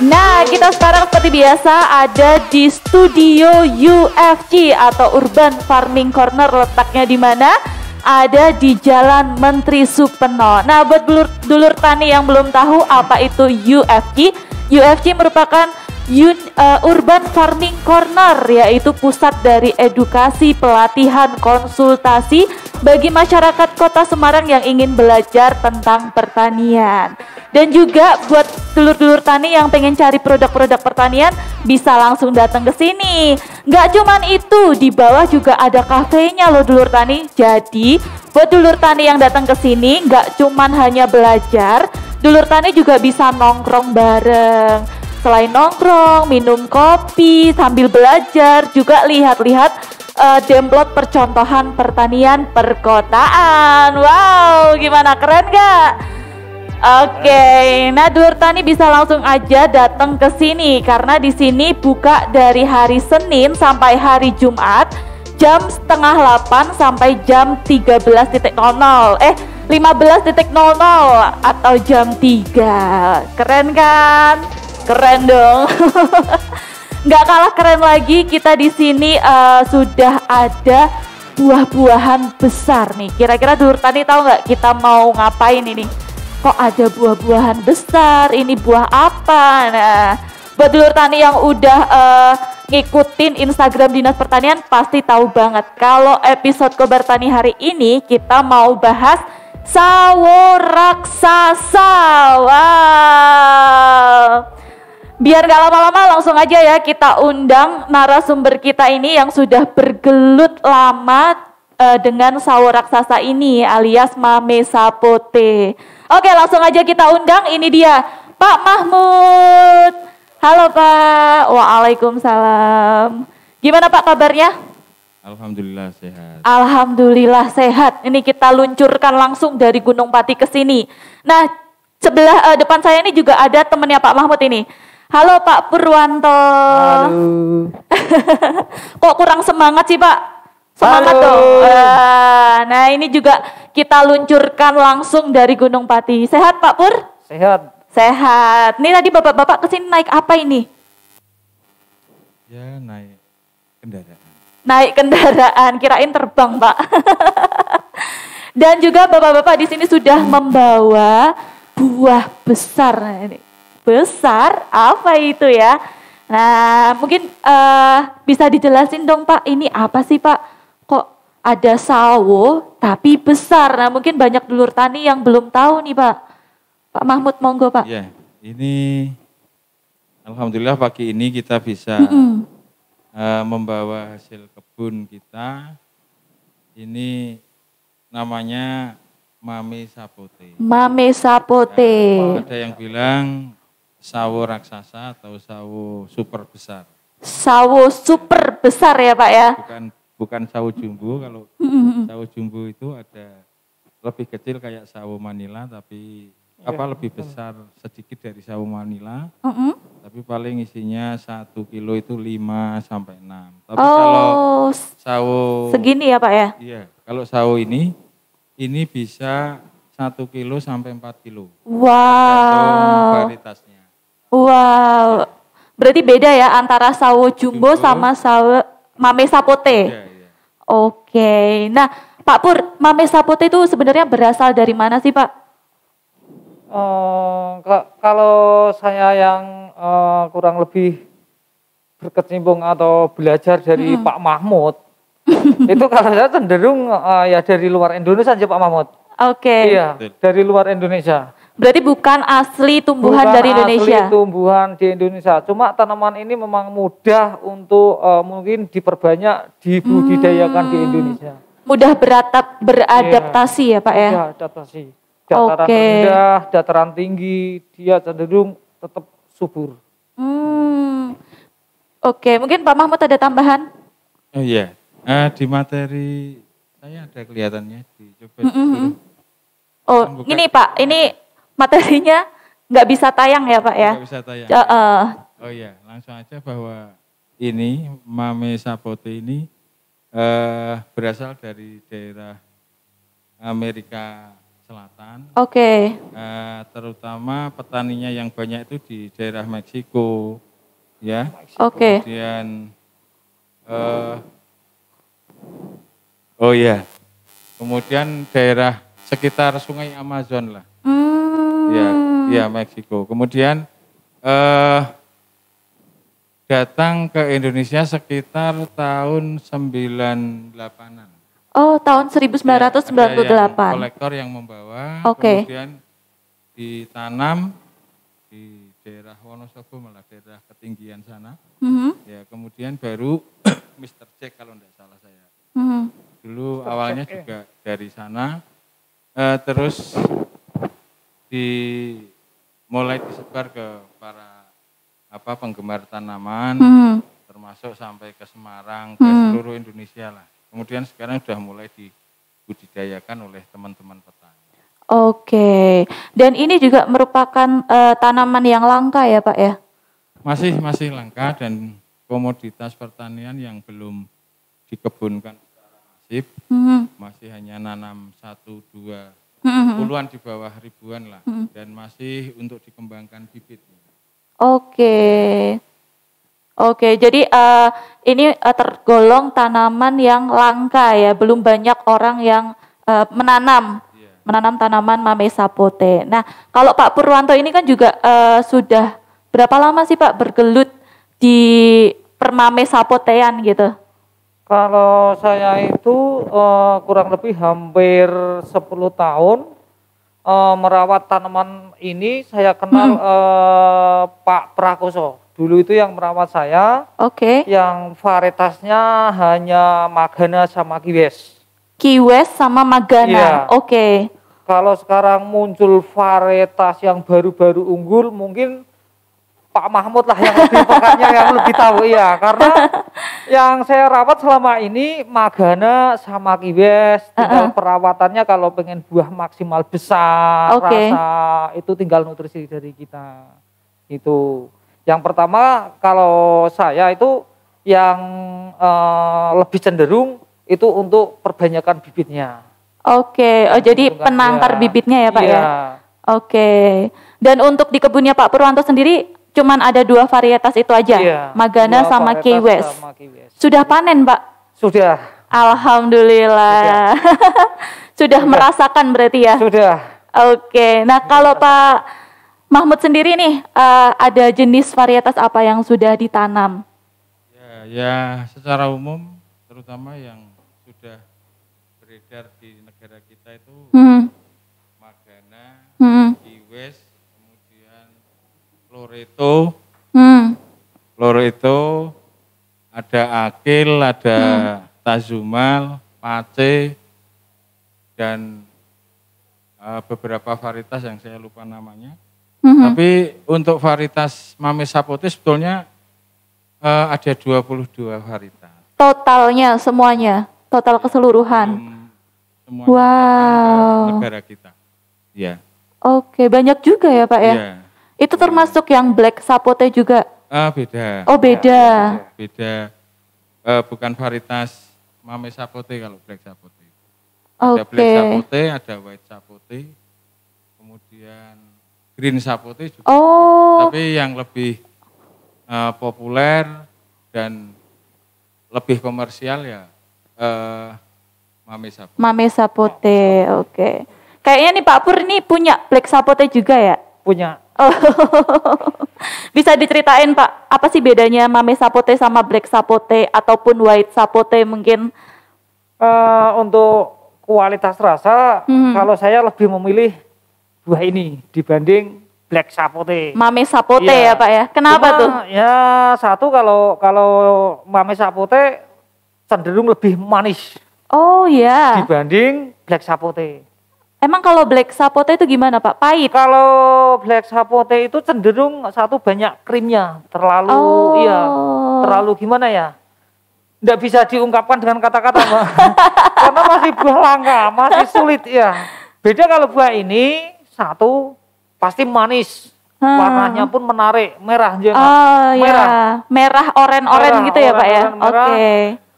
Nah, kita sekarang seperti biasa ada di studio UFC atau Urban Farming Corner. Letaknya di mana? Ada di Jalan Menteri Supeno. Nah, buat dulur tani yang belum tahu apa itu UFC, UFC merupakan Urban Farming Corner, yaitu pusat dari edukasi, pelatihan, konsultasi bagi masyarakat Kota Semarang yang ingin belajar tentang pertanian. Dan juga buat dulur-dulur tani yang pengen cari produk-produk pertanian bisa langsung datang ke sini. Nggak cuman itu, di bawah juga ada kafenya loh dulur tani. Jadi buat dulur tani yang datang ke sini nggak cuman hanya belajar, dulur tani juga bisa nongkrong bareng. Selain nongkrong, minum kopi sambil belajar, juga lihat-lihat demplot percontohan pertanian perkotaan. Wow, gimana, keren gak? Oke, nah dulur tani bisa langsung aja datang ke sini karena di sini buka dari hari Senin sampai hari Jumat jam setengah 8 sampai jam 15.00 atau jam 3. Keren kan? Keren dong. Nggak kalah keren lagi, kita di sini sudah ada buah-buahan besar nih. Kira-kira dulur tani tahu nggak kita mau ngapain ini? Kok ada buah-buahan besar, ini buah apa? Nah, buat dulur tani yang udah ngikutin Instagram Dinas Pertanian pasti tahu banget. Kalau episode Kobar Tani hari ini kita mau bahas sawo raksasa. Wow. Biar gak lama-lama langsung aja ya kita undang narasumber kita ini yang sudah bergelut lama dengan sawo raksasa ini alias Mame Sapote. Oke, langsung aja kita undang, ini dia Pak Mahmud. Halo Pak. Waalaikumsalam. Gimana Pak kabarnya? Alhamdulillah sehat. Alhamdulillah sehat. Ini kita luncurkan langsung dari Gunung Pati ke sini. Nah, sebelah depan saya ini juga ada temennya Pak Mahmud ini. Halo Pak Purwanto. Halo. Kok kurang semangat sih Pak? Semangat Halo. dong. Nah ini juga kita luncurkan langsung dari Gunung Pati. Sehat Pak Pur? Sehat. Sehat. Ini tadi bapak-bapak kesini naik apa ini? Ya naik kendaraan. Naik kendaraan, kirain terbang Pak. Dan juga bapak-bapak di sini sudah membawa buah besar. Nah, ini besar apa itu ya? Nah mungkin bisa dijelasin dong Pak, ini apa sih Pak? Kok ada sawo tapi besar? Nah mungkin banyak dulur tani yang belum tahu nih Pak. Pak Mahmud monggo Pak. Ya, ini alhamdulillah pagi ini kita bisa membawa hasil kebun kita. Ini namanya Mame Sapote. Mame Sapote. Ya, ada yang bilang sawo raksasa atau sawo super besar. Sawo super besar ya Pak ya? Bukan sawo jumbo, kalau sawo jumbo itu ada lebih kecil kayak sawo Manila tapi lebih besar sedikit dari sawo Manila. Tapi paling isinya 1 kilo itu 5 sampai 6. Tapi kalau sawo segini ya Pak ya? Iya, kalau sawo ini bisa 1 kilo sampai 4 kilo. Wow. Tergantung varietasnya. Wow. Berarti beda ya antara sawo jumbo sama sawo Mame Sapote. Iya, iya. Oke. Nah, Pak Pur, Mame Sapote itu sebenarnya berasal dari mana sih, Pak? Kalau saya yang kurang lebih berkecimpung atau belajar dari Pak Mahmud, itu kalau saya cenderung ya dari luar Indonesia aja Pak Mahmud. Oke. Iya, dari luar Indonesia. Berarti bukan asli tumbuhan Bukan dari Indonesia. asli tumbuhan di Indonesia. Cuma tanaman ini memang mudah untuk mungkin diperbanyak, dibudidayakan di Indonesia. Mudah beradaptasi ya Pak ya? Mudah adaptasi. Dataran rendah, dataran tinggi, dia cenderung tetap subur. Oke, mungkin Pak Mahmud ada tambahan? Oh iya, di materi saya ada kelihatannya. Coba dulu. Oh, ini Pak, ini materinya nggak bisa tayang ya Pak ya? Nggak bisa tayang. Uh, Oh iya, langsung aja bahwa ini Mame Sapote ini berasal dari daerah Amerika Selatan. Oke. Terutama petaninya yang banyak itu di daerah Meksiko, ya. Oke. Kemudian, oh ya, kemudian daerah sekitar Sungai Amazon lah. Ya, Meksiko. Kemudian datang ke Indonesia sekitar tahun 98-an. Oh, tahun 1998. Ada yang kolektor yang membawa, Oke. kemudian ditanam di daerah Wonosobo, malah daerah ketinggian sana. Ya, kemudian baru Mr. Jack kalau tidak salah saya. Dulu awalnya juga dari sana, terus mulai disebar ke para penggemar tanaman, termasuk sampai ke Semarang, ke seluruh Indonesia lah. Kemudian sekarang sudah mulai dibudidayakan oleh teman-teman petani. Oke, dan ini juga merupakan tanaman yang langka ya Pak ya? Masih langka dan komoditas pertanian yang belum dikebunkan secara masif, masih hanya nanam 1-2 puluhan di bawah ribuan lah, dan masih untuk dikembangkan bibit. Oke, jadi ini tergolong tanaman yang langka ya, belum banyak orang yang menanam tanaman mame sapote. Nah, kalau Pak Purwanto ini kan juga sudah berapa lama sih Pak bergelut di permame sapotean gitu? Kalau saya itu kurang lebih hampir 10 tahun merawat tanaman ini. Saya kenal Pak Prakoso. Dulu itu yang merawat saya. Oke. Yang varietasnya hanya Magana sama Kiwes. Kiwes sama Magana. Iya. Oke. Kalau sekarang muncul varietas yang baru-baru unggul, mungkin Pak Mahmud lah yang lebih pekannya, yang lebih tahu ya. Karena yang saya rawat selama ini Magana sama Kiwes. Tinggal perawatannya kalau pengen buah maksimal besar, rasa itu tinggal nutrisi dari kita. Itu. Yang pertama kalau saya itu yang lebih cenderung itu untuk perbanyakan bibitnya. Oke, jadi penangkar bibitnya ya Pak ya? Oke, dan untuk di kebunnya Pak Purwanto sendiri cuman ada 2 varietas itu aja? Magana sama Kiwes. Sudah panen Pak? Sudah. Alhamdulillah. Sudah merasakan berarti ya? Sudah. Oke, nah kalau Pak Mahmud sendiri nih, ada jenis varietas apa yang sudah ditanam? Ya secara umum, terutama yang sudah beredar di negara kita itu Magana, Kiwes, kemudian Loreto, ada Akil, ada Tazumal, Pace, dan beberapa varietas yang saya lupa namanya. Tapi untuk varietas mame sapote sebetulnya ada 22 varietas. Totalnya semuanya, total keseluruhan. Semuanya negara kita. Ya. Oke, banyak juga ya Pak ya? Ya. Itu termasuk yang black sapote juga? Beda. Oh beda. Beda. Bukan varietas mame sapote kalau black sapote. Ada black sapote, ada white sapote, kemudian green sapote juga. Tapi yang lebih populer dan lebih komersial ya mame sapote. Mame sapote, oke. Kayaknya nih Pak Pur ini punya black sapote juga ya? Punya. Bisa diceritain Pak, apa sih bedanya mame sapote sama black sapote ataupun white sapote mungkin? Untuk kualitas rasa, kalau saya lebih memilih buah ini dibanding black sapote. Mame sapote ya Pak ya? Kenapa tuh? Ya satu kalau mame sapote cenderung lebih manis. Oh ya. Dibanding black sapote. Emang kalau black sapote itu gimana Pak? Pahit? Kalau black sapote itu cenderung satu banyak krimnya, terlalu gimana ya? Nggak bisa diungkapkan dengan kata-kata, Mbak. Karena masih buah langka, masih sulit ya. Beda kalau buah ini satu pasti manis, warnanya pun menarik, merah merah oren gitu ya Pak ya. Oke.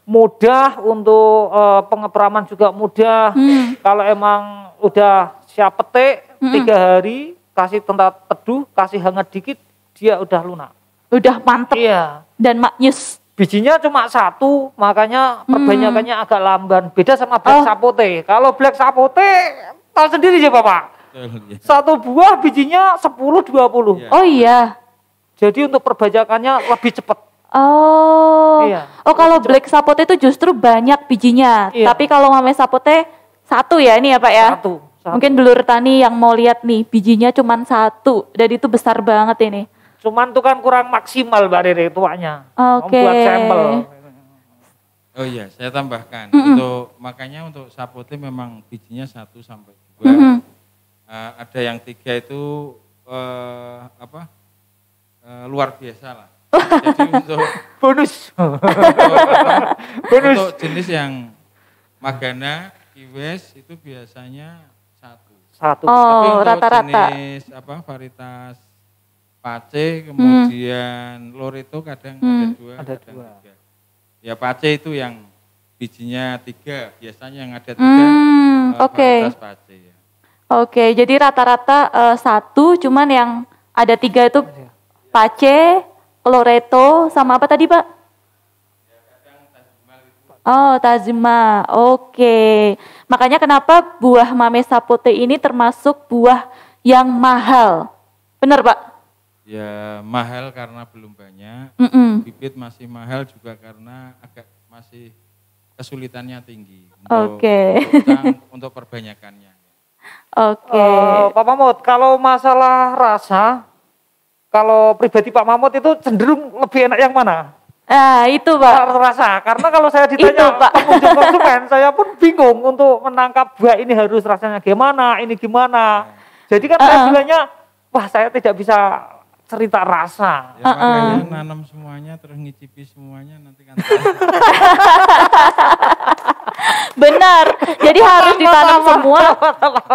Mudah untuk pengeperaman juga mudah. Kalau emang udah siap petik 3 hari, kasih tempat teduh, kasih hangat dikit, dia udah lunak. Udah mantep Iya. dan maknyus. Bijinya cuma 1, makanya perbanyakannya agak lamban. Beda sama black sapote. Kalau black sapote, tahu sendiri ya Bapak. Betul, ya. 1 buah bijinya 10-20. Iya. Oh iya. Jadi untuk perbanyakannya lebih cepat. Oh. Iya. Oh kalau black sapote itu justru banyak bijinya. Iya. Tapi kalau mame sapote 1 ya ini ya Pak ya. 1. Mungkin dulur tani yang mau lihat nih bijinya cuma 1 dan itu besar banget ini. Cuman itu kan kurang maksimal Mbak Rere tuanya. Oke. Membuat sampel. Oh iya, saya tambahkan. Makanya untuk sapote memang bijinya 1 sampai 2. Ada yang 3 itu luar biasa lah. Jadi untuk Bonus. untuk jenis yang Magana, Kiwes itu biasanya 1. 1. Tapi Oh untuk rata-rata. jenis varietas Pace, kemudian Loreto kadang ada 2, Ada kadang 2. 3. Ya Pace itu yang bijinya 3, biasanya yang ada 3 Oke. varietas Pace ya. Oke, jadi rata-rata 1, cuman yang ada 3 itu Pace, Loreto, sama apa tadi Pak? Oh, Tazima. Oke. Makanya kenapa buah mame sapote ini termasuk buah yang mahal. Benar Pak? Ya mahal karena belum banyak, bibit masih mahal juga karena masih kesulitannya tinggi untuk perbanyakannya. Oke. Pak Mahmud, kalau masalah rasa, kalau pribadi Pak Mahmud itu cenderung lebih enak yang mana? Nah itu Pak. Rasa, karena kalau saya Itu, ditanya Pak. pengunjung konsumen, saya pun bingung untuk menangkap buah ini harus rasanya gimana, ini gimana. Jadi kan saya bilangnya, wah saya tidak bisa cerita rasa. Ya makanya nanam semuanya terus ngicipi semuanya nanti kan. Benar. Jadi harus ditanam semua.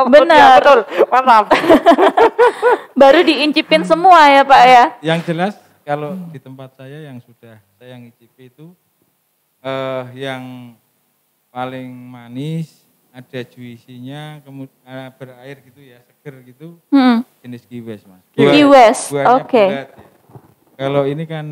Benar. Betul, mantap. Baru diincipin semua ya Pak ya. Yang jelas kalau di tempat saya yang sudah saya ngicipi itu yang paling manis, ada juisinya, kemudian berair gitu ya, seger gitu, jenis Kiwes Mas. Kiwes, Buahnya oke. bulat ya. Kalau ini kan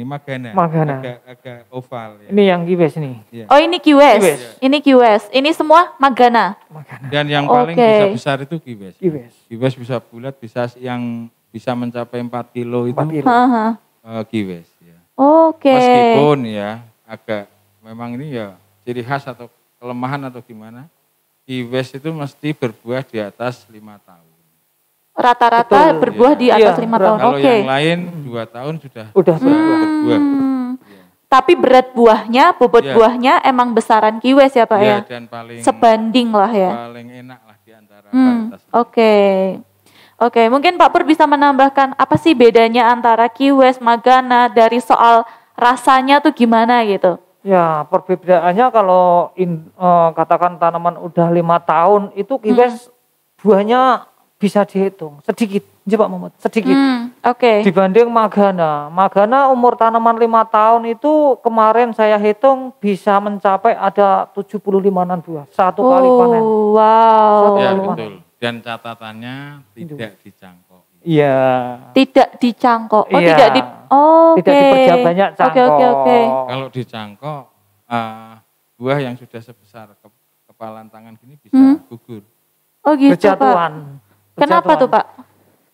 Magana. Magana. Agak oval ya. Ini yang Kiwes nih. Ya. Oh ini Kiwes. Kiwes. Ini Kiwes. Ini semua Magana. Dan yang paling Oke. bisa besar itu Kiwes. Kiwes. Kiwes bisa bulat, yang bisa mencapai 4 kilo itu 4 kilo. Haha. Kiwes ya. Oke. Meskipun ya agak memang ini ya ciri khas atau kelemahan atau gimana, Kiwes itu mesti berbuah di atas 5 tahun. Rata-rata Betul, berbuah ya. di atas Iya, 5 tahun. Kalau Oke. yang lain 2 tahun sudah Udah berbuah. Ya. Tapi berat buahnya, bobot Iya. buahnya emang besaran Kiwes ya Pak ya. Dan paling Sebanding lah ya. paling enak lah di antara varietas. Oke. Oke, mungkin Pak Pur bisa menambahkan apa sih bedanya antara Kiwes, Magana dari soal rasanya tuh gimana gitu? Ya, perbedaannya kalau katakan tanaman udah 5 tahun itu Kiwes buahnya bisa dihitung sedikit, ya Pak Muhammad, sedikit. Oke. Dibanding Magana. Magana umur tanaman 5 tahun itu kemarin saya hitung bisa mencapai ada 75-an buah satu kali panen. Wow. Ya Satu betul. Dan catatannya tidak dicangkok. Iya. Tidak dicangkok. Oh, Iya. tidak di Oke. Tidak diperbanyak banyak cangkok. Oke. Kalau dicangkok, buah yang sudah sebesar kepalan tangan gini bisa gugur. Oh gitu Pak. Berjatuhan. Kenapa tuh Pak?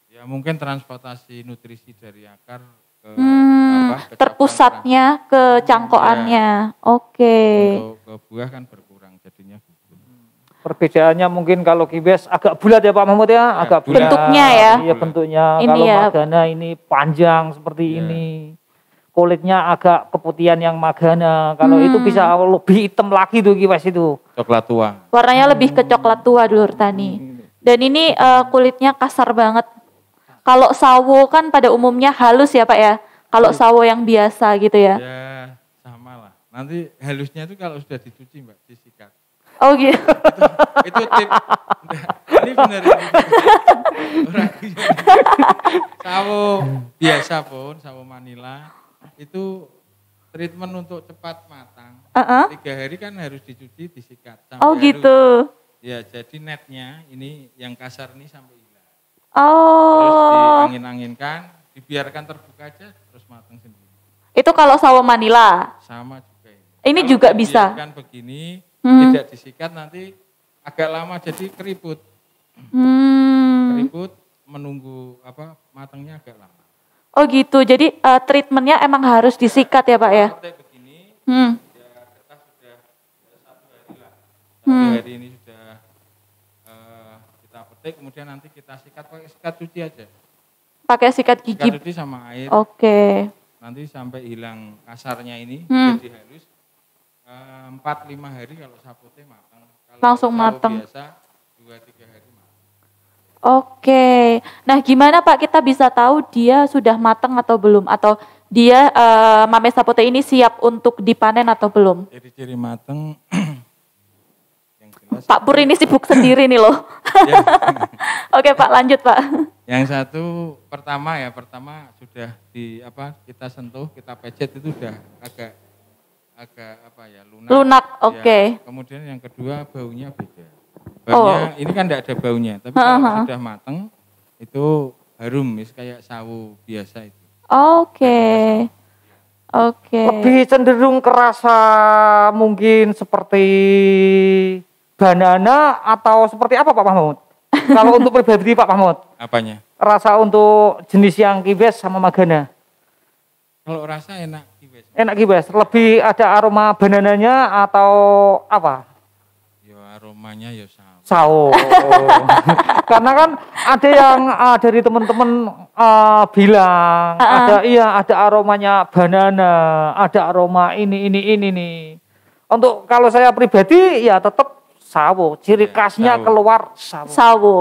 Ya mungkin transportasi nutrisi dari akar ke ke Terpusatnya ke cangkokannya. Oke. Untuk ke buah kan berkurang jadinya gugur. Perbedaannya mungkin kalau Kiwes agak bulat ya Pak Mahmud ya, agak bulat. Bentuknya ya. Iya bentuknya. Ini Kalau ya. Magana ini panjang seperti ini. Kulitnya agak keputihan yang Magana. Kalau itu bisa lebih hitam lagi tuh Kiwes itu. Coklat tua. Warnanya lebih ke coklat tua dulur tani. Dan ini kulitnya kasar banget. Kalau sawo kan pada umumnya halus ya Pak ya. Kalau sawo yang biasa gitu ya. Ya sama lah. Nanti halusnya itu kalau sudah dicuci Mbak, disikat. Oh gitu. Itu tip. Ini benar ini. Orang sawo biasa pun, sawo Manila itu treatment untuk cepat matang. 3 hari kan harus dicuci, disikat. Sampai Oh gitu. Ya, jadi netnya ini yang kasar ini sampai hilang. Oh. Terus diangin-anginkan, dibiarkan terbuka aja, terus matang sendiri. Itu kalau sawo Manila. Sama juga ini. Ini Kalau juga bisa. dibiarkan begini, tidak disikat nanti agak lama jadi keriput. Keriput menunggu matangnya agak lama. Oh gitu. Jadi treatmentnya emang harus disikat ya Pak ya? Seperti begini. Ya, kertas sudah 1 hari lah. 1 hari ini sudah kita petik, kemudian nanti kita sikat pakai sikat cuci aja. Pakai sikat gigi. Sikat cuci sama air. Oke. Nanti sampai hilang kasarnya ini jadi halus. 4-5 hari kalau sapote matang. Kalau Langsung sawo matang. biasa 2-3 hari matang. Oke. Nah gimana Pak kita bisa tahu dia sudah matang atau belum? Atau dia mame sapote ini siap untuk dipanen atau belum? Jadi ciri matang yang jelas. Pak Pur ini sibuk sendiri nih loh. Ya. Oke Pak, lanjut Pak. Yang satu pertama sudah kita sentuh, kita pecet itu sudah agak lunak. Lunak, oke. Ya. Kemudian yang kedua baunya beda. Baunya ini kan tidak ada baunya, tapi kalau sudah matang itu harum, kayak sawo biasa itu. Oke. Lebih cenderung kerasa mungkin seperti banana atau seperti apa Pak Mahmud? Kalau untuk pribadi Pak Mahmud? Apanya? Rasa untuk jenis yang kibes sama magana? Kalau rasa enak kibes. Enak kibes, lebih ada aroma banananya atau apa? Ya aromanya ya sawo. Sawo. Karena kan ada yang dari teman-teman bilang ada aromanya banana, ada aroma ini nih. Untuk kalau saya pribadi ya tetap sawo, ciri khasnya sawo. keluar sawo.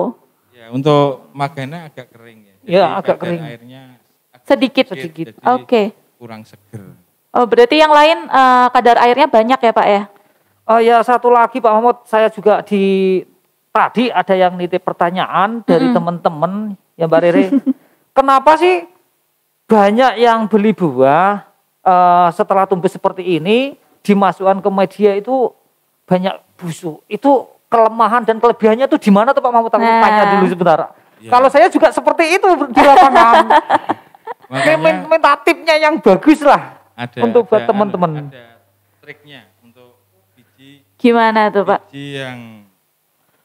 Ya, untuk magana agak kering ya. Jadi Ya, agak kering. Airnya agak Sedikit. jadi Oke. kurang seger. Oh berarti yang lain kadar airnya banyak ya Pak ya? Oh ya satu lagi Pak Mahmud, saya juga tadi ada yang nitip pertanyaan dari teman-teman ya Mbak Rere. Kenapa sih banyak yang beli buah setelah tumbuh seperti ini dimasukkan ke media itu banyak busuk? Itu kelemahan dan kelebihannya tuh di mana tuh Pak Mahmud? Tanya dulu sebentar. Ya. Kalau saya juga seperti itu di lapangan. Makanya Minta tipnya yang bagus lah untuk buat teman-teman. Ada triknya untuk biji. Gimana tuh Pak? Biji yang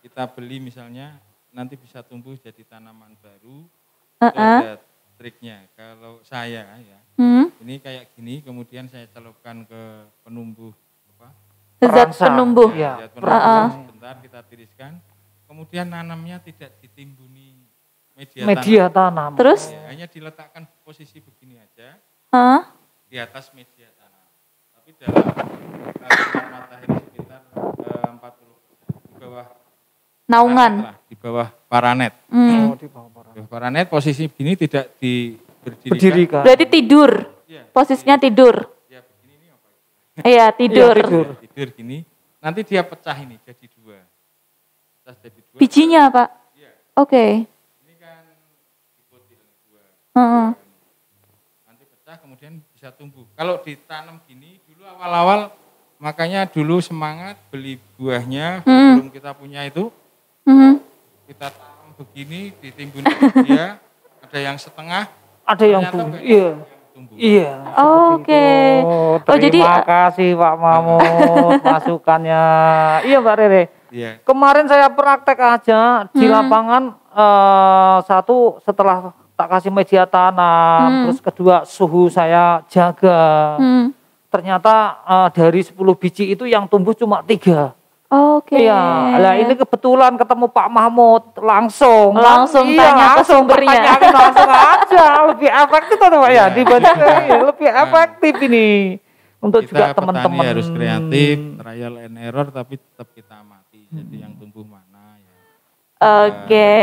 kita beli misalnya nanti bisa tumbuh jadi tanaman baru. Itu ada triknya. Kalau saya ya, ini kayak gini, kemudian saya celupkan ke penumbuh Zat penumbuh. Ya. zat penumbuh, sebentar kita tiriskan. Kemudian nanamnya tidak ditimbuni media tanam. Terus? Ya, hanya diletakkan posisi begini aja di atas media tanam. Tapi dalam sinar matahari sekitar 40 di bawah Naungan. di bawah paranet. Oh, di bawah Di bawah paranet posisi begini tidak berdirikan. berdirikan. Berarti tidur. Ya, Posisinya tidur. ya begini ini apa? Iya tidur. Tidur gini. Nanti dia pecah ini jadi 2. Pecah jadi 2. Bijinya Pak? Iya. Oke. Ini kan dikotil 2. Nanti pecah kemudian bisa tumbuh. Kalau ditanam gini dulu awal-awal makanya dulu semangat beli buahnya belum kita punya itu. Kita tanam begini ditimbun dia ada yang setengah, Ada yang ternyata tumbuh. Iya. Oke. Terima kasih Pak Mahmud masukannya. Iya Mbak Rere. Iya. Kemarin saya praktek aja di lapangan satu setelah tak kasih media tanam, terus kedua suhu saya jaga. Ternyata dari 10 biji itu yang tumbuh cuma 3. Oke. Iya, lah ini kebetulan ketemu Pak Mahmud langsung tanya ke sumbernya. pertanyakan langsung aja, lebih efektif atau Pak ya dibanding lebih efektif ini untuk juga Kita teman-teman petani harus kreatif, trial and error tapi tetap kita amati. Jadi yang tumbuh mana ya. Oke.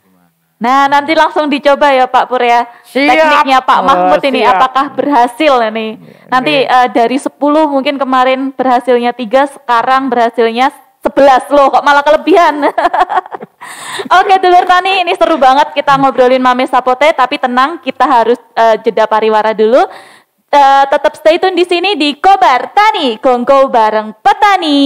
Gimana. Nah nanti langsung dicoba ya Pak Pur ya. Siap. Tekniknya Pak Mahmud ini Siap. apakah berhasil ini. Nanti dari 10 mungkin kemarin berhasilnya 3, sekarang berhasilnya 11 loh, kok malah kelebihan. Oke dulur tani, ini seru banget kita ngobrolin mame sapote, tapi tenang kita harus jeda pariwara dulu. Tetap stay tune di sini di Kobar Tani, Kongko bareng petani.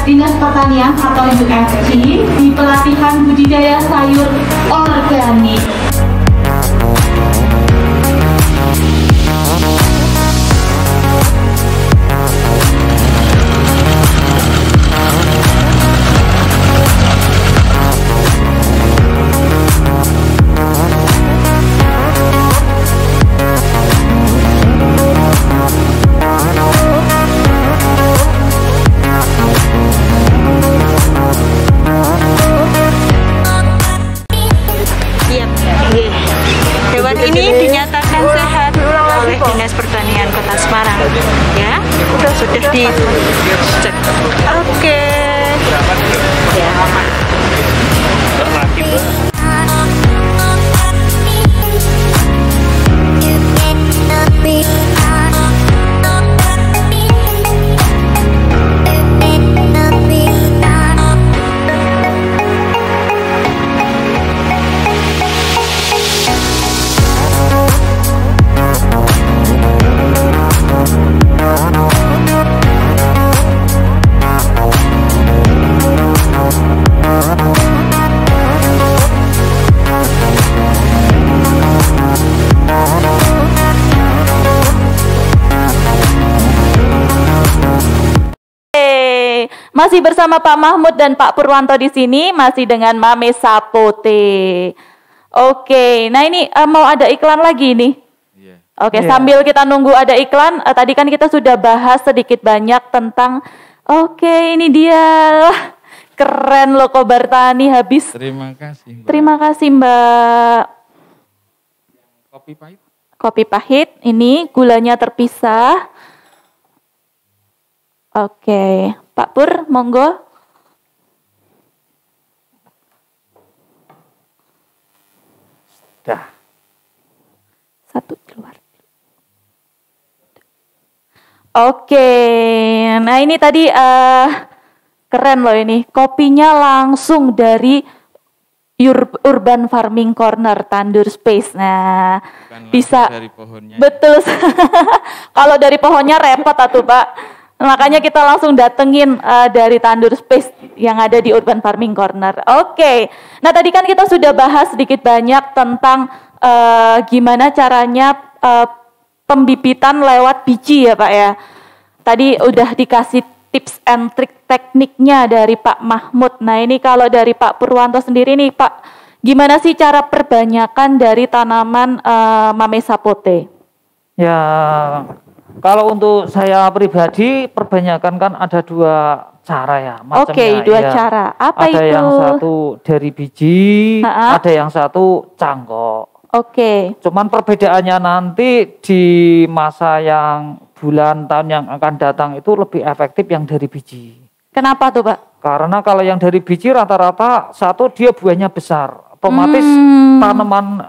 Dinas Pertanian atau UFG di pelatihan budidaya sayur organik. Hewan ini dinyatakan sehat oleh Dinas Pertanian Kota Semarang, ya, sudah dicek. Oke. Ya. Masih bersama Pak Mahmud dan Pak Purwanto di sini, masih dengan Mame Sapote. Oke, nah ini mau ada iklan lagi nih. Iya. Oke, sambil kita nunggu ada iklan, tadi kan kita sudah bahas sedikit banyak tentang, ini dia, keren loh Kobar Tani habis. Terima kasih, Mbak. Terima kasih Mbak. Kopi pahit. Kopi pahit, ini gulanya terpisah. Oke, Pak Pur, monggo. Dah. Satu keluar. Oke, nah ini tadi keren loh ini. Kopinya langsung dari Urban Farming Corner Tandur Space. Nah, Bukan bisa dari pohonnya. betul. Kalau dari pohonnya repot atuh Pak. Makanya kita langsung datengin dari Tandur Space yang ada di Urban Farming Corner. Oke, nah tadi kan kita sudah bahas sedikit banyak tentang gimana caranya pembibitan lewat biji ya Pak ya. Tadi udah dikasih tips and trik tekniknya dari Pak Mahmud. Nah ini kalau dari Pak Purwanto sendiri nih Pak, gimana sih cara perbanyakan dari tanaman Mame Sapote? Ya, kalau untuk saya pribadi, perbanyakan kan ada dua cara ya. Oke, dua ya. cara. Apa ada itu? Ada yang satu dari biji, ada yang satu cangkok. Oke. Cuman perbedaannya nanti di masa yang bulan tahun yang akan datang itu lebih efektif yang dari biji. Kenapa tuh Pak? Karena kalau yang dari biji rata-rata satu dia buahnya besar. Otomatis tanaman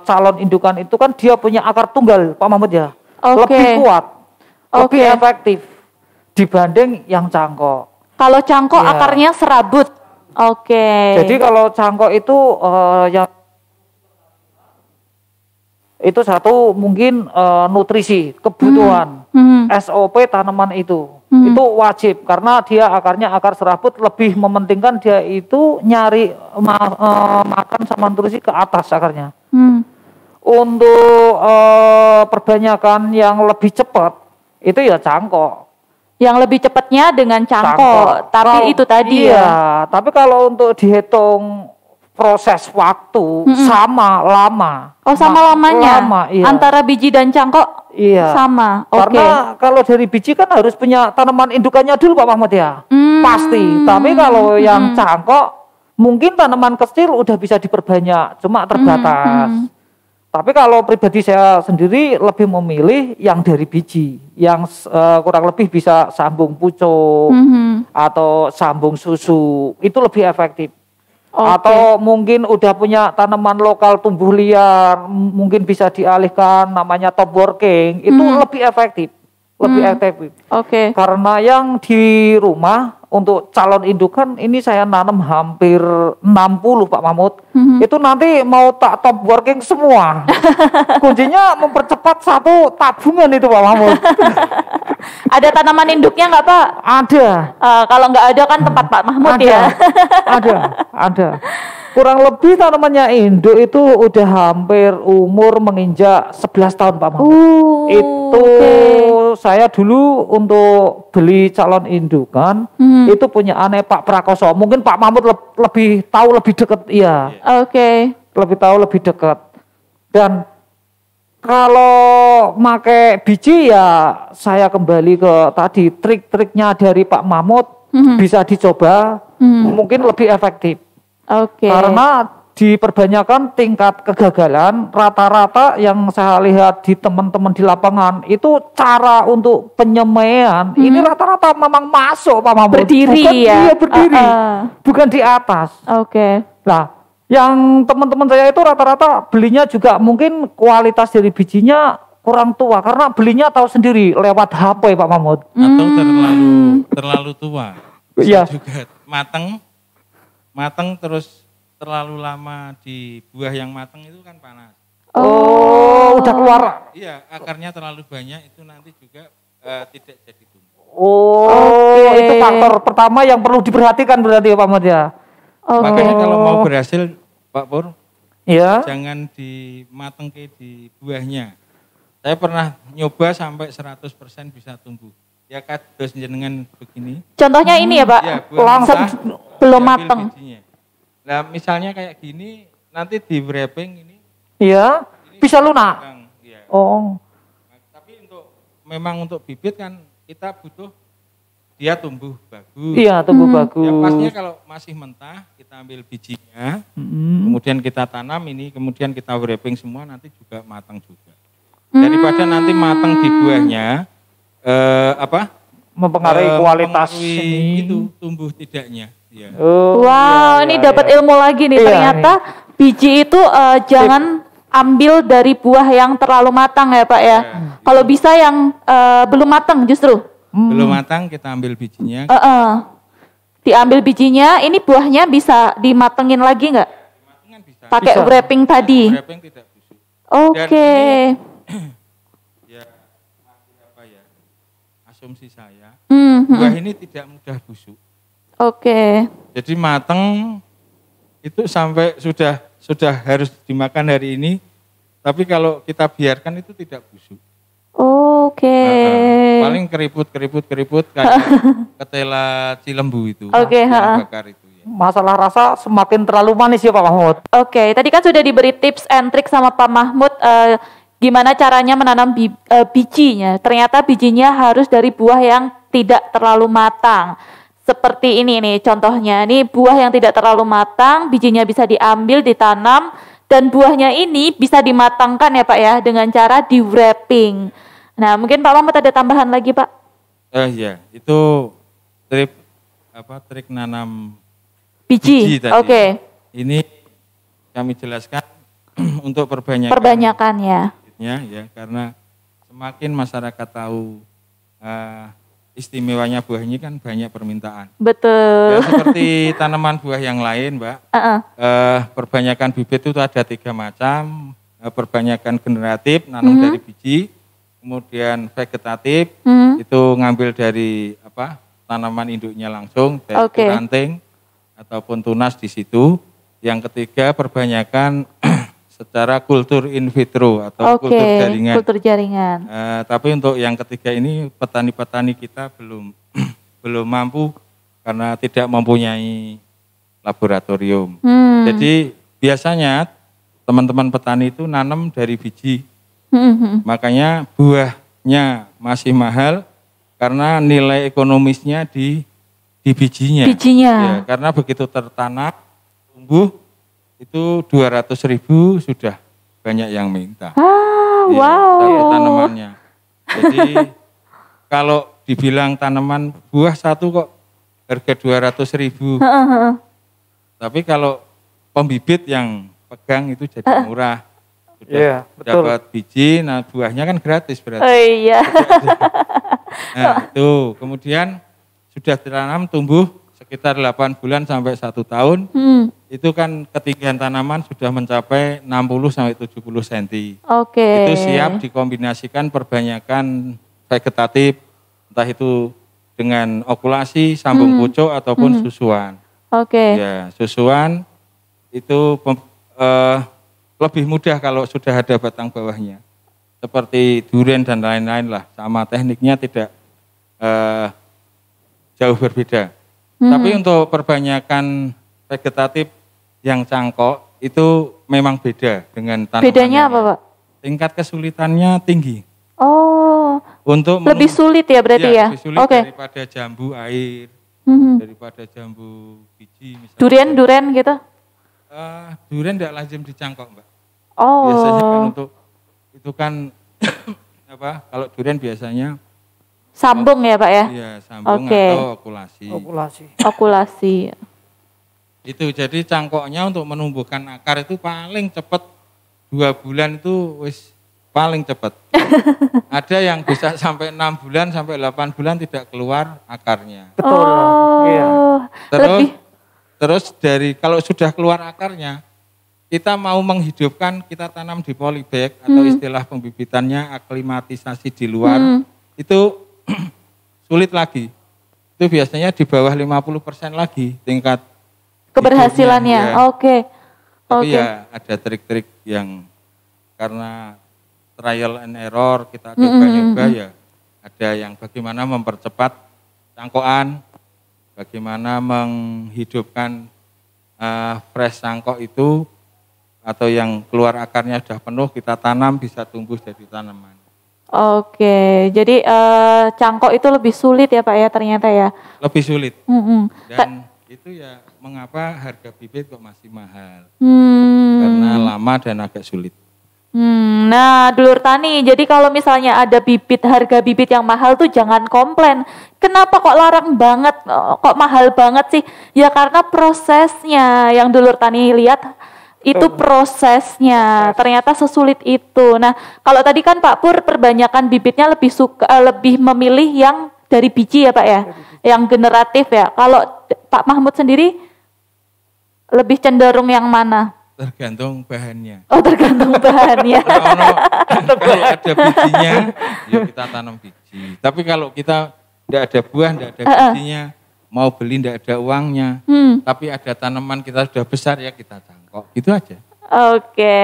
calon indukan itu kan dia punya akar tunggal Pak Mahmud ya. Lebih kuat, lebih efektif dibanding yang cangkok. Kalau cangkok akarnya serabut. Jadi kalau cangkok itu yang itu satu mungkin nutrisi, kebutuhan, SOP tanaman itu wajib karena dia akarnya akar serabut, lebih mementingkan dia itu nyari makan sama nutrisi ke atas akarnya. Untuk perbanyakan yang lebih cepat itu ya cangkok. Yang lebih cepatnya dengan cangkok. Tapi itu tadi ya. Tapi kalau untuk dihitung proses waktu sama lama. Sama lamanya. Lama, iya. Antara biji dan cangkok sama. Karena kalau dari biji kan harus punya tanaman indukannya dulu Pak Mahmud ya. Pasti. Tapi kalau yang cangkok mungkin tanaman kecil udah bisa diperbanyak, cuma terbatas. Tapi kalau pribadi saya sendiri lebih memilih yang dari biji, yang kurang lebih bisa sambung pucuk atau sambung susu, itu lebih efektif. Atau mungkin udah punya tanaman lokal tumbuh liar, mungkin bisa dialihkan namanya top working, itu lebih efektif. Lebih efektif. Karena yang di rumah untuk calon indukan ini saya nanam hampir 60 Pak Mahmud. Itu nanti mau tak top working semua. Kuncinya mempercepat satu tabungan itu Pak Mahmud. Ada tanaman induknya nggak Pak? Ada. Kalau nggak ada kan tempat Pak Mahmud ya. Ada. Kurang lebih tanamannya induk itu udah hampir umur menginjak 11 tahun Pak Mahmud. Itu saya dulu untuk beli calon indukan itu punya aneh Pak Prakoso. Mungkin Pak Mahmud lebih tahu lebih dekat, iya. Lebih tahu lebih dekat. Dan kalau pakai biji ya saya kembali ke tadi trik-triknya dari Pak Mahmud bisa dicoba, mungkin lebih efektif. Karena diperbanyakan tingkat kegagalan rata-rata yang saya lihat di teman-teman di lapangan itu cara untuk penyemaian ini rata-rata memang masuk Pak Mahmud. Berdiri bukan, ya. Iya berdiri, bukan di atas. Nah, yang teman-teman saya itu rata-rata belinya juga mungkin kualitas dari bijinya kurang tua karena belinya tahu sendiri lewat HP Pak Mahmud. Atau terlalu tua. Bisa juga matang terus terlalu lama di buah yang matang itu kan panas. Udah keluar. Iya, akarnya terlalu banyak itu nanti juga tidak jadi tumbuh. Itu faktor pertama yang perlu diperhatikan berarti ya Pak Mahmud ya. Makanya kalau mau berhasil Pak Pur, jangan dimatengke di buahnya. Saya pernah nyoba sampai 100% bisa tumbuh. Ya kados jenengan begini. Contohnya ini ya Pak, ya, langsung belum mateng. Nah misalnya kayak gini, nanti di wrapping ini. Iya, bisa lunak. Ya. Nah, tapi memang untuk bibit kan kita butuh dia tumbuh bagus. Iya, tumbuh bagus. Ya pastinya kalau masih mentah, kita ambil bijinya, kemudian kita tanam ini, kemudian kita wrapping semua, nanti juga matang juga. Daripada nanti matang di buahnya, mempengaruhi kualitas itu tumbuh tidaknya. Ya. Ini dapat ilmu lagi nih. Ternyata biji itu jangan ambil dari buah yang terlalu matang ya Pak ya. Kalau bisa yang belum matang justru. Belum matang kita ambil bijinya. Diambil bijinya, ini buahnya bisa dimatengin lagi nggak? Pakai wrapping tadi. Wrapping tidak busuk. Ya, asumsi saya, buah ini tidak mudah busuk. Jadi matang itu sampai sudah harus dimakan hari ini, tapi kalau kita biarkan itu tidak busuk. Paling keriput kayak ketela Cilembu itu. Bakar itu. Ya. Masalah rasa semakin terlalu manis ya Pak Mahmud. Tadi kan sudah diberi tips and trik sama Pak Mahmud gimana caranya menanam bijinya. Ternyata bijinya harus dari buah yang tidak terlalu matang. Seperti ini nih contohnya. Ini buah yang tidak terlalu matang, bijinya bisa diambil, ditanam, dan buahnya ini bisa dimatangkan ya Pak ya dengan cara di wrapping. Nah, mungkin Pak Mahmud ada tambahan lagi Pak? Iya, itu trik nanam biji tadi. Ini kami jelaskan untuk perbanyakannya. Ya, karena semakin masyarakat tahu istimewanya buah ini kan banyak permintaan. Betul. Ya, seperti tanaman buah yang lain, Mbak. Perbanyakan bibit itu ada 3 macam. Perbanyakan generatif, nanam dari biji. Kemudian vegetatif, itu ngambil dari tanaman induknya langsung, dari ranting ataupun tunas di situ. Yang ketiga perbanyakan secara kultur in vitro atau kultur jaringan. Tapi untuk yang ketiga ini petani-petani kita belum mampu karena tidak mempunyai laboratorium. Jadi biasanya teman-teman petani itu nanam dari biji. Makanya buahnya masih mahal karena nilai ekonomisnya di bijinya. Ya, karena begitu tertanam, tumbuh itu 200.000 sudah banyak yang minta. Satu tanamannya. Jadi kalau dibilang tanaman buah satu kok harga 200.000. Tapi kalau pembibit yang pegang itu jadi murah. Sudah dapat biji, nah buahnya kan gratis berarti. Nah itu, kemudian sudah ditanam tumbuh sekitar 8 bulan sampai 1 tahun. Itu kan ketinggian tanaman sudah mencapai 60 sampai 70 cm. Itu siap dikombinasikan perbanyakan vegetatif, entah itu dengan okulasi, sambung pucuk ataupun susuan. Oke. Ya, susuan itu lebih mudah kalau sudah ada batang bawahnya. Seperti durian dan lain-lain lah, sama tekniknya tidak jauh berbeda. Tapi untuk perbanyakan vegetatif yang cangkok itu memang beda dengan tanaman. Bedanya apa, Pak? Tingkat kesulitannya tinggi. Oh, Untuk lebih sulit ya berarti ya? Lebih sulit daripada jambu air, daripada jambu biji misalnya. Durian gitu? Durian tidak lazim dicangkok, Mbak. Oh. Biasanya kan untuk itu kan apa? Kalau durian biasanya sambung ya Pak ya? Iya, sambung atau okulasi. Okulasi. Itu jadi cangkoknya untuk menumbuhkan akar itu paling cepat 2 bulan itu wis paling cepat. Ada yang bisa sampai 6 bulan sampai 8 bulan tidak keluar akarnya. Betul. Iya. Terus dari kalau sudah keluar akarnya, kita mau menghidupkan, kita tanam di polybag atau istilah pembibitannya aklimatisasi di luar, itu sulit lagi. Itu biasanya di bawah 50% lagi tingkat keberhasilannya. Ya. Oke. Tapi ya ada trik-trik yang karena trial and error kita coba-coba ya. Ada yang bagaimana mempercepat cangkokan, bagaimana menghidupkan fresh cangkok itu, atau yang keluar akarnya sudah penuh kita tanam bisa tumbuh jadi tanaman. Oke, jadi cangkok itu lebih sulit ya Pak ya ternyata ya? Lebih sulit. Dan itu ya mengapa harga bibit kok masih mahal? Karena lama dan agak sulit. Nah, dulur tani, jadi kalau misalnya ada harga bibit yang mahal tuh jangan komplain. Kenapa kok larang banget, kok mahal banget sih? Ya karena prosesnya yang dulur tani lihat itu prosesnya ternyata sesulit itu. Nah, kalau tadi kan Pak Pur perbanyakan bibitnya lebih memilih yang dari biji ya Pak ya, yang generatif ya. Kalau Pak Mahmud sendiri lebih cenderung yang mana? Tergantung bahannya. Oh, tergantung bahannya. Kalau ada bijinya, ya kita tanam biji. Tapi kalau kita tidak ada buah, tidak ada bijinya, mau beli tidak ada uangnya, tapi ada tanaman kita sudah besar ya kita cangkok, gitu aja. Oke.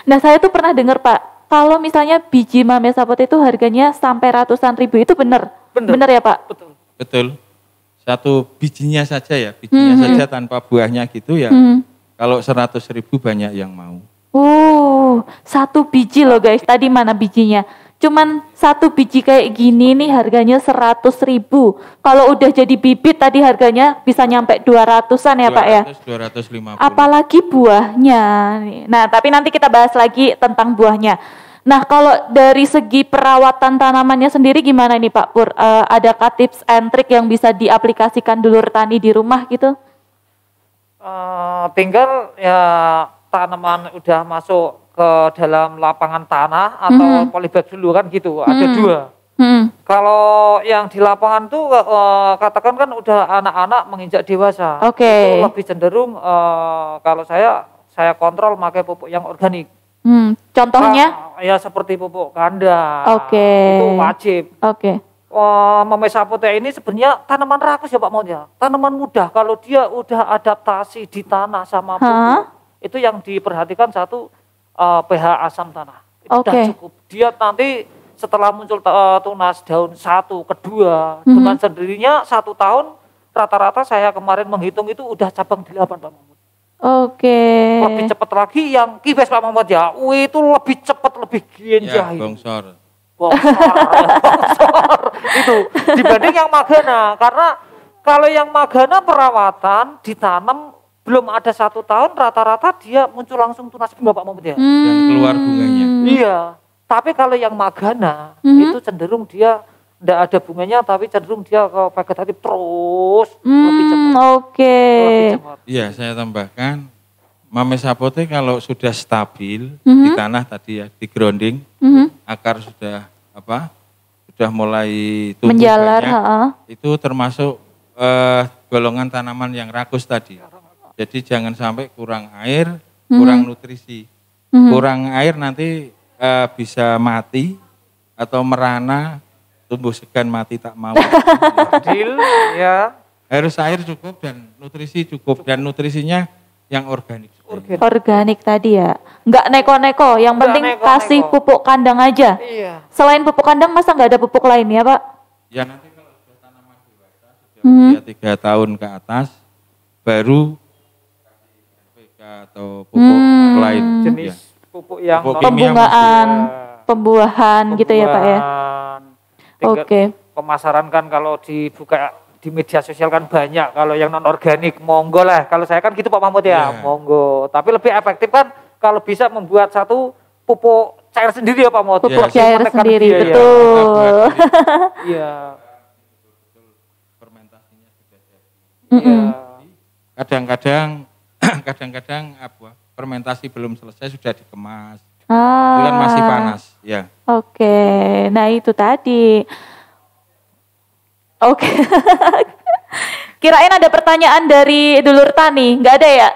Nah saya tuh pernah dengar Pak, kalau misalnya biji mame sapote itu harganya sampai ratusan ribu, itu benar? Benar ya Pak? Betul. Satu bijinya saja ya, bijinya saja tanpa buahnya gitu ya. Kalau 100.000 banyak yang mau. Satu biji loh guys, tadi mana bijinya? Cuman satu biji kayak gini nih harganya 100.000. Kalau udah jadi bibit tadi harganya bisa nyampe 200-an ya Pak ya? 250. Apalagi buahnya. Nah tapi nanti kita bahas lagi tentang buahnya. Nah kalau dari segi perawatan tanamannya sendiri gimana nih Pak Pur? Adakah tips and trick yang bisa diaplikasikan dulur tani di rumah gitu? Tinggal ya tanaman udah masuk ke dalam lapangan tanah atau polybag dulu kan gitu, ada 2. Kalau yang di lapangan tuh katakan kan udah anak-anak menginjak dewasa, itu lebih cenderung kalau saya kontrol pakai pupuk yang organik. Contohnya? Ya seperti pupuk kandang, itu wajib. Mame sapote ini sebenarnya tanaman rakus ya Pak Maud ya, tanaman mudah kalau dia udah adaptasi di tanah sama pupuk, itu yang diperhatikan satu pH asam tanah, itu udah cukup. Dia nanti setelah muncul tunas daun 1, kedua, dengan sendirinya 1 tahun rata-rata saya kemarin menghitung itu udah cabang 8 Pak Mahmud. Lebih cepat lagi yang kibes Pak Mahmud ya, itu lebih cepat, lebih gienjah. Bongsor itu dibanding yang magana, karena kalau yang magana perawatan ditanam belum ada 1 tahun rata-rata dia muncul langsung tunas bunga Pak Mahmud ya. Dan keluar bunganya. Iya. Tapi kalau yang magana itu cenderung dia tidak ada bunganya, tapi cenderung dia ke vegetatif terus lebih cepat. Iya, saya tambahkan mame sapote kalau sudah stabil di tanah tadi ya, di grounding, akar sudah mulai tumbuh menjalar, banyak, itu termasuk golongan tanaman yang rakus tadi. Jadi jangan sampai kurang air, kurang nutrisi. Kurang air nanti bisa mati atau merana, tumbuh segan mati tak mau. Deal, ya. Harus air cukup dan nutrisi cukup dan nutrisinya yang organik. Organik tadi ya. Nggak neko-neko, yang Nggak penting neko-neko. kasih pupuk kandang aja. Iya. Selain pupuk kandang masa nggak ada pupuk lain ya Pak? Ya nanti kalau sudah tanaman dewasa, sudah usia 3 tahun ke atas, baru kasih NPK atau pupuk lain. Jenis pupuk yang Pupuk kimia Pembungaan, masih- pembuahan gitu ya Pak ya. Tinggal Oke. Pemasaran kan kalau dibuka di media sosial kan banyak. Kalau yang non organik monggo lah. Kalau saya kan gitu Pak Mahmud ya, Iya. monggo. Tapi lebih efektif kan kalau bisa membuat satu pupuk cair sendiri ya Pak Mahmud. Pupuk Langsung cair menekan sendiri, biaya. betul. Iya. Fermentasinya sudah jadi. Iya. Kadang-kadang kadang-kadang apa? Fermentasi belum selesai sudah dikemas. Itu kan masih panas, ya. Oke, nah itu tadi. Oke. Kirain ada pertanyaan dari dulur tani, nggak ada ya?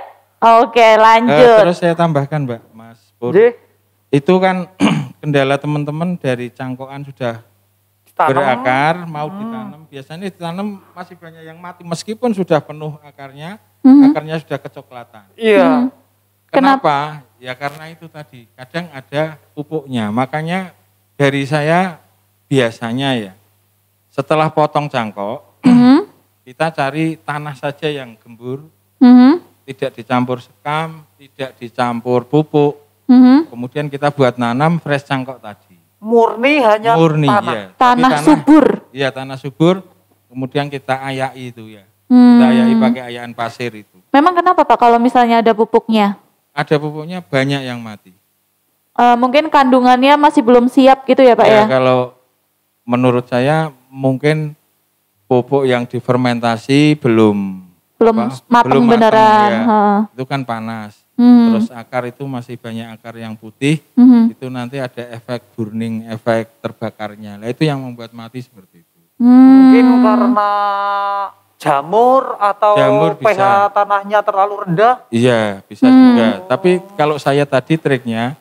Oke, lanjut. Terus saya tambahkan, Mbak, Mas Pur. Jadi, Itu kan kendala teman-teman dari cangkokan sudah tanam. berakar, mau ditanam. Biasanya ditanam masih banyak yang mati meskipun sudah penuh akarnya, akarnya sudah kecoklatan. Iya. Kenapa? Ya karena itu tadi, kadang ada pupuknya. Makanya dari saya biasanya ya, setelah potong cangkok, kita cari tanah saja yang gembur, tidak dicampur sekam, tidak dicampur pupuk. Kemudian kita buat nanam fresh cangkok tadi. Murni hanya Murni, tanah. ya. Tanah Tapi subur. Iya, tanah subur. Kemudian kita ayai itu ya. Kita ayai pakai ayaan pasir itu. Memang kenapa Pak kalau misalnya ada pupuknya? Ada pupuknya banyak yang mati. Mungkin kandungannya masih belum siap gitu ya Pak ya? Kalau menurut saya mungkin pupuk yang difermentasi belum Mateng beneran. ya. Itu kan panas. Hmm. Terus akar itu masih banyak akar yang putih. Itu nanti ada efek burning, efek terbakarnya. Nah itu yang membuat mati seperti itu. Mungkin karena jamur atau Jamur pH bisa. tanahnya terlalu rendah. Iya, bisa juga. Tapi kalau saya tadi triknya,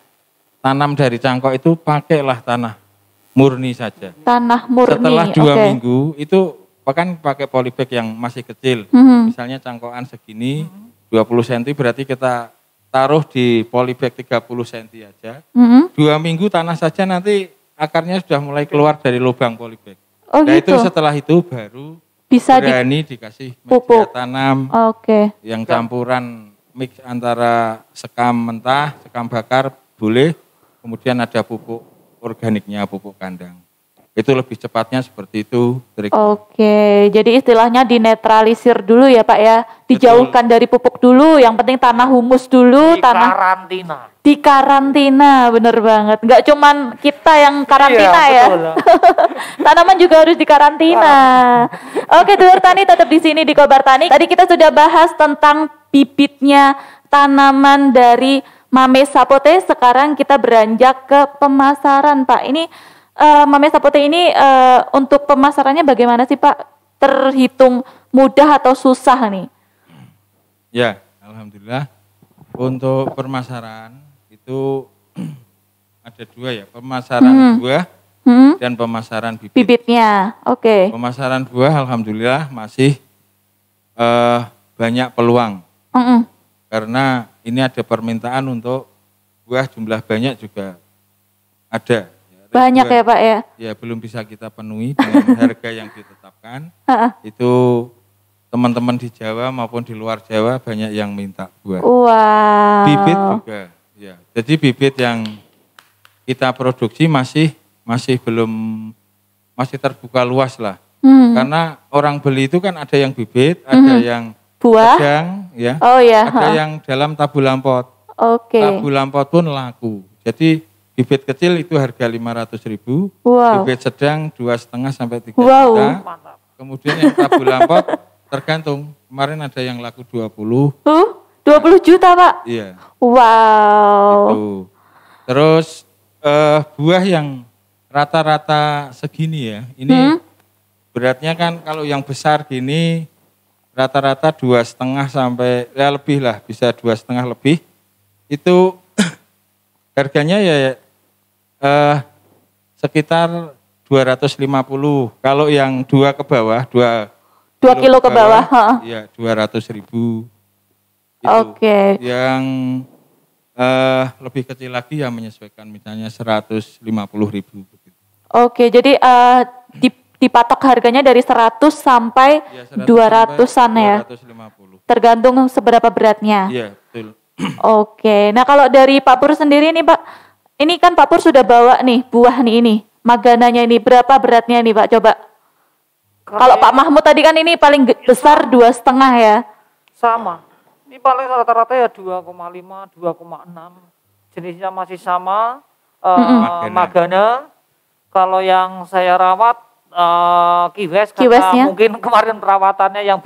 tanam dari cangkok itu pakailah tanah murni saja. Tanah murni. Setelah 2 oke. minggu, itu bahkan pakai polybag yang masih kecil. Misalnya cangkokan segini, 20 cm berarti kita taruh di polybag 30 cm aja. 2 minggu tanah saja nanti akarnya sudah mulai keluar dari lubang polybag. Oh Nah gitu. itu setelah itu baru Bisa berani dikasih pupuk. media tanam Oke. yang campuran mix antara sekam mentah, sekam bakar boleh, kemudian ada pupuk organiknya, pupuk kandang. Itu lebih cepatnya seperti itu. Oke, jadi istilahnya dinetralisir dulu ya Pak ya, dijauhkan dari pupuk dulu, yang penting tanah humus dulu, Di tanah karantina. di karantina, bener banget. Nggak cuman kita yang karantina ya, Betul. tanaman juga harus di karantina. Oke, dulur tani tetap di sini di Kobar Tani. Tadi kita sudah bahas tentang bibitnya tanaman dari Mame Sapote. Sekarang kita beranjak ke pemasaran Pak. Ini Mame Sapote ini untuk pemasarannya bagaimana sih Pak? Terhitung mudah atau susah nih? Ya, alhamdulillah. Untuk pemasaran itu ada 2 ya, pemasaran buah dan pemasaran bibit. Bibitnya, oke. Pemasaran buah alhamdulillah masih banyak peluang. Karena ini ada permintaan untuk buah jumlah banyak juga ada. Banyak buah, ya Pak ya? Ya belum bisa kita penuhi dengan harga yang ditetapkan. Itu teman-teman di Jawa maupun di luar Jawa banyak yang minta buah. Wow. Bibit juga, ya. Jadi bibit yang kita produksi masih belum terbuka luas lah. Karena orang beli itu kan ada yang bibit, ada yang buah, sedang, ya. Oh ya. Ada yang dalam tabu lampot. Oke. Tabu lampot pun laku. Jadi bibit kecil itu harga 500.000, Wow. bibit sedang 2,5 sampai 3 Wow. juta. Kemudian yang tabu lampot tergantung. Kemarin ada yang laku 20. 20 juta Pak? Iya. Wow. Itu. Terus buah yang rata-rata segini ya. Ini beratnya kan kalau yang besar gini rata-rata 2,5 sampai ya lebih lah, bisa 2,5 lebih. Itu harganya ya sekitar 250. Kalau yang 2 ke bawah, 2 kilo ke bawah. Iya, 200.000. Oke. Yang lebih kecil lagi yang menyesuaikan, misalnya 150.000 begitu. Oke, jadi dipatok harganya dari 100 sampai 200-an ya. 250. Tergantung seberapa beratnya. Iya, betul. Oke. Nah, kalau dari Pak Pur sendiri nih, Pak. Ini kan Pak Pur sudah bawa nih buah nih ini. Magananya ini berapa beratnya nih, Pak? Coba. Kalau Pak Mahmud tadi kan ini paling besar 2,5 ya. Sama. Ini paling rata-rata ya 2,5, 2,6. Jenisnya masih sama. Magana. Kalau yang saya rawat kiwes, karena mungkin kemarin perawatannya yang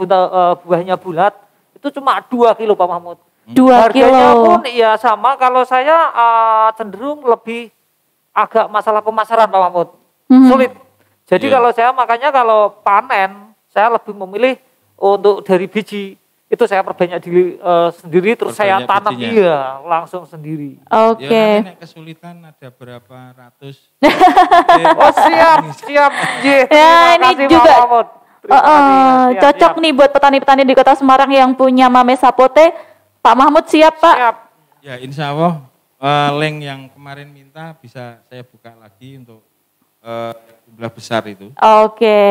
buahnya bulat, itu cuma 2 kilo Pak Mahmud. 2 Harganya kilo. pun ya sama. Kalau saya cenderung lebih agak masalah pemasaran Pak Mahmud. Sulit. Jadi kalau saya makanya kalau panen, saya lebih memilih untuk dari biji. Itu saya perbanyak sendiri, terus saya tanam bijinya. Langsung sendiri. Oke. Ya, nanti kesulitan ada berapa ratus. Oh siap. Ya ini juga cocok nih buat petani-petani di Kota Semarang yang punya Mame Sapote. Pak Mahmud siap Pak? Siap. Ya insya Allah link yang kemarin minta bisa saya buka lagi untuk jumlah besar itu. Oke,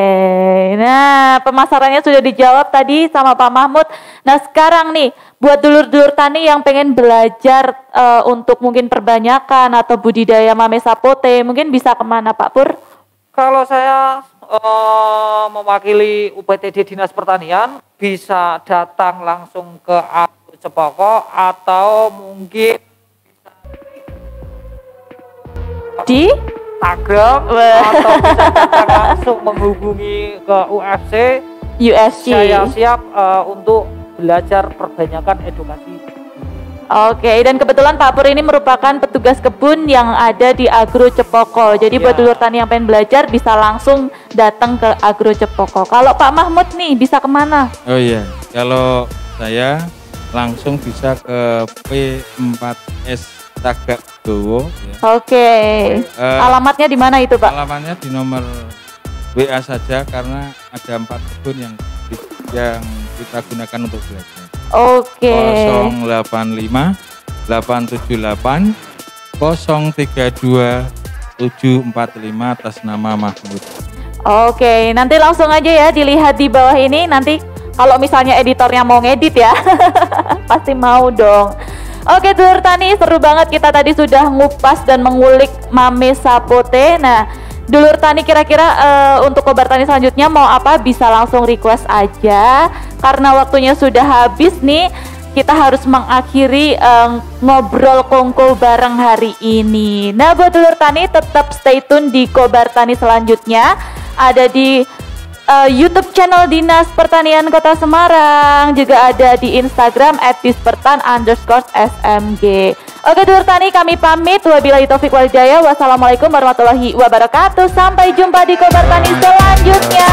nah pemasarannya sudah dijawab tadi sama Pak Mahmud. Nah sekarang nih, buat dulur-dulur tani yang pengen belajar untuk mungkin perbanyakan atau budidaya Mame Sapote, mungkin bisa kemana Pak Pur? Kalau saya mewakili UPTD Dinas Pertanian, bisa datang langsung ke Agro Cepoko atau mungkin di Instagram atau bisa datang langsung menghubungi ke UFC. Saya siap untuk belajar perbanyakan edukasi. Oke, dan kebetulan Pak Pur ini merupakan petugas kebun yang ada di Agro Cepoko. Jadi buat dulur tani yang pengen belajar bisa langsung datang ke Agro Cepoko. Kalau Pak Mahmud nih bisa kemana? Oh iya, kalau saya langsung bisa ke P4S Tagak Gowo. Ya. Oke. Alamatnya di mana itu Pak? Alamatnya di nomor WA saja karena ada 4 kebun yang kita gunakan untuk belajar. Oke. 085 878 032 745 atas nama Mahmud. Oke, nanti langsung aja ya dilihat di bawah ini. Nanti kalau misalnya editornya mau ngedit ya, pasti mau dong. Oke dulur tani, seru banget kita tadi sudah ngupas dan mengulik Mame Sapote. Nah, dulur tani kira-kira untuk Kobar Tani selanjutnya mau apa bisa langsung request aja. Karena waktunya sudah habis nih, kita harus mengakhiri ngobrol kongko bareng hari ini. Nah buat dulur tani tetap stay tune di Kobar Tani selanjutnya. Ada di YouTube channel Dinas Pertanian Kota Semarang, juga ada di Instagram @dispertan_smg. Oke dulur tani, kami pamit. Wabillahi taufiq wal hidayah. Wassalamualaikum warahmatullahi wabarakatuh. Sampai jumpa di Kobar Tani selanjutnya.